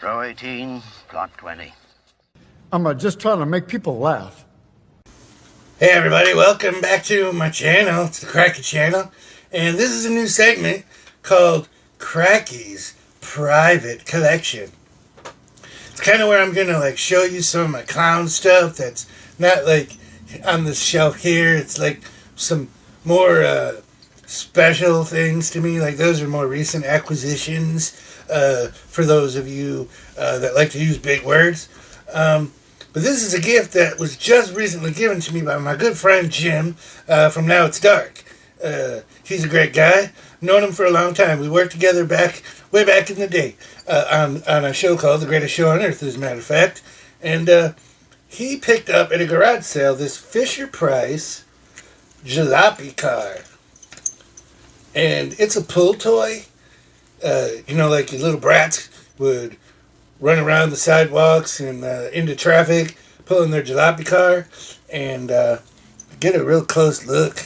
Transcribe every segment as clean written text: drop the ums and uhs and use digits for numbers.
Row 18, plot 20. I'm just trying to make people laugh. Hey everybody, welcome back to my channel. It's the Kracky channel, and this is a new segment called Kracky's Private Collection. It's kind of where I'm gonna show you some of my clown stuff that's not on the shelf here. It's some more special things to me. Those are more recent acquisitions for those of you that like to use big words. But this is a gift that was just recently given to me by my good friend Jim from Now It's Dark. He's a great guy. Known him for a long time. We worked together way back in the day on a show called The Greatest Show on Earth, as a matter of fact. And he picked up at a garage sale this Fisher-Price Jalopy car. And it's a pull toy. Your little brats would run around the sidewalks and into traffic, pulling their jalopy car, and get a real close look.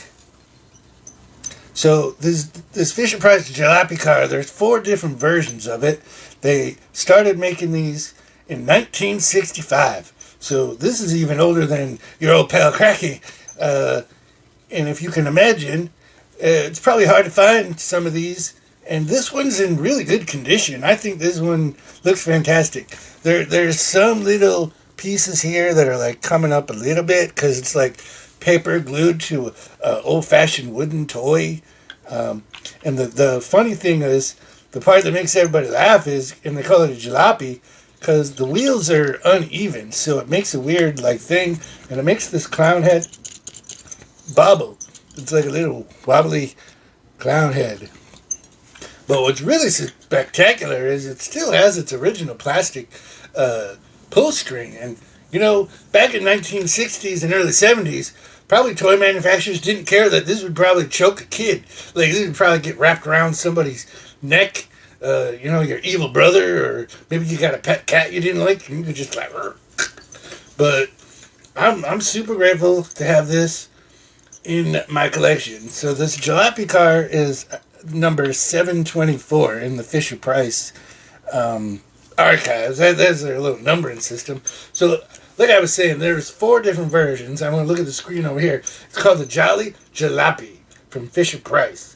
So this Fisher-Price jalopy car, there's 4 different versions of it. They started making these in 1965. So this is even older than your old pal Kracky. And if you can imagine, it's probably hard to find some of these. And this one's in really good condition. I think this one looks fantastic. There's some little pieces here that are coming up a little bit because it's paper glued to an old-fashioned wooden toy. And the funny thing is, the part that makes everybody laugh is, and they call it a jalopy, because the wheels are uneven, so it makes a weird thing, and it makes this clown head bobble. It's like a little wobbly clown head. But what's really spectacular is it still has its original plastic pull string. And, back in 1960s and early 70s, probably toy manufacturers didn't care that this would probably choke a kid. This would probably get wrapped around somebody's neck, your evil brother, or maybe you got a pet cat you didn't like, and you could just But I'm super grateful to have this in my collection. So this jalopy car is number 724 in the Fisher-Price archives. That's their little numbering system. So, like I was saying, there's 4 different versions. I'm going to look at the screen over here. It's called the Jolly Jalopy from Fisher-Price.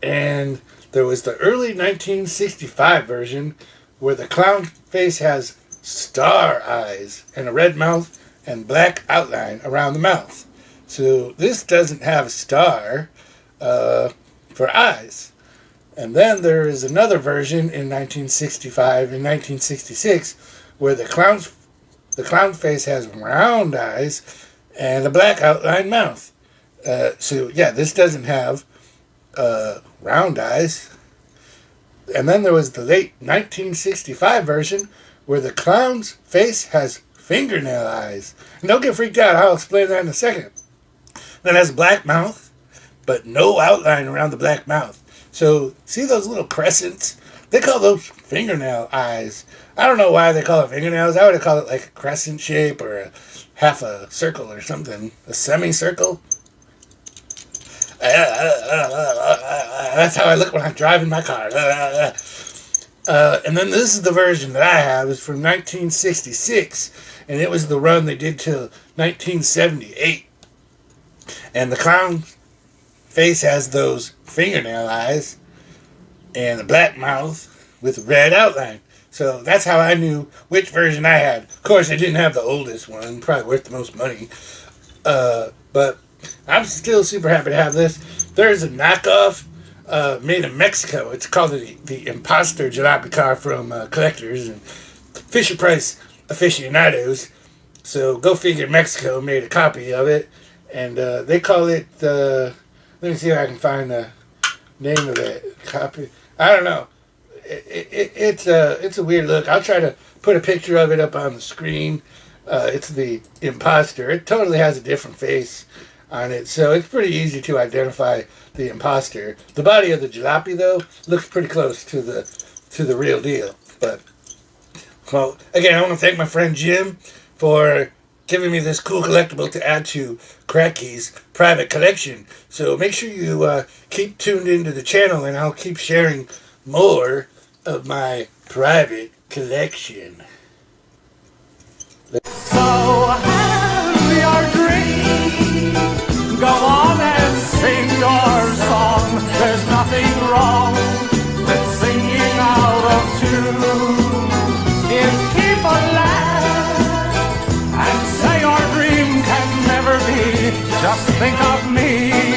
And there was the early 1965 version where the clown face has star eyes and a red mouth and black outline around the mouth. So this doesn't have a star for eyes. And then there is another version in 1965 and 1966 where the clown face has round eyes and a black outline mouth. This doesn't have round eyes. And then there was the late 1965 version where the clown's face has fingernail eyes. And don't get freaked out, I'll explain that in a second. Then it has a black mouth, but no outline around the black mouth. So, see those little crescents? They call those fingernail eyes. I don't know why they call it fingernails. I would have called it a crescent shape or half a circle or something. A semicircle. That's how I look when I'm driving my car. And then this is the version that I have. It's from 1966. And it was the run they did till 1978. And the clown face has those fingernail eyes and a black mouth with a red outline. So that's how I knew which version I had. Of course, I didn't have the oldest one, probably worth the most money. But I'm still super happy to have this. There's a knockoff made in Mexico. It's called the Imposter Jalopy car from Collectors and Fisher-Price aficionados. So go figure, Mexico made a copy of it. And they call it, let me see if I can find the name of that copy. I don't know. It's a weird look. I'll try to put a picture of it up on the screen. It's the Imposter. It totally has a different face on it, so it's pretty easy to identify the Imposter. The body of the jalopy, though, looks pretty close to the real deal. But, well, again, I want to thank my friend Jim for giving me this cool collectible to add to Kracky's private collection. So make sure you keep tuned into the channel, and I'll keep sharing more of my private collection. So have your dream. Go on and sing your song. There's nothing wrong with singing out of tune. If people laugh and say your dream can never be, just think of me.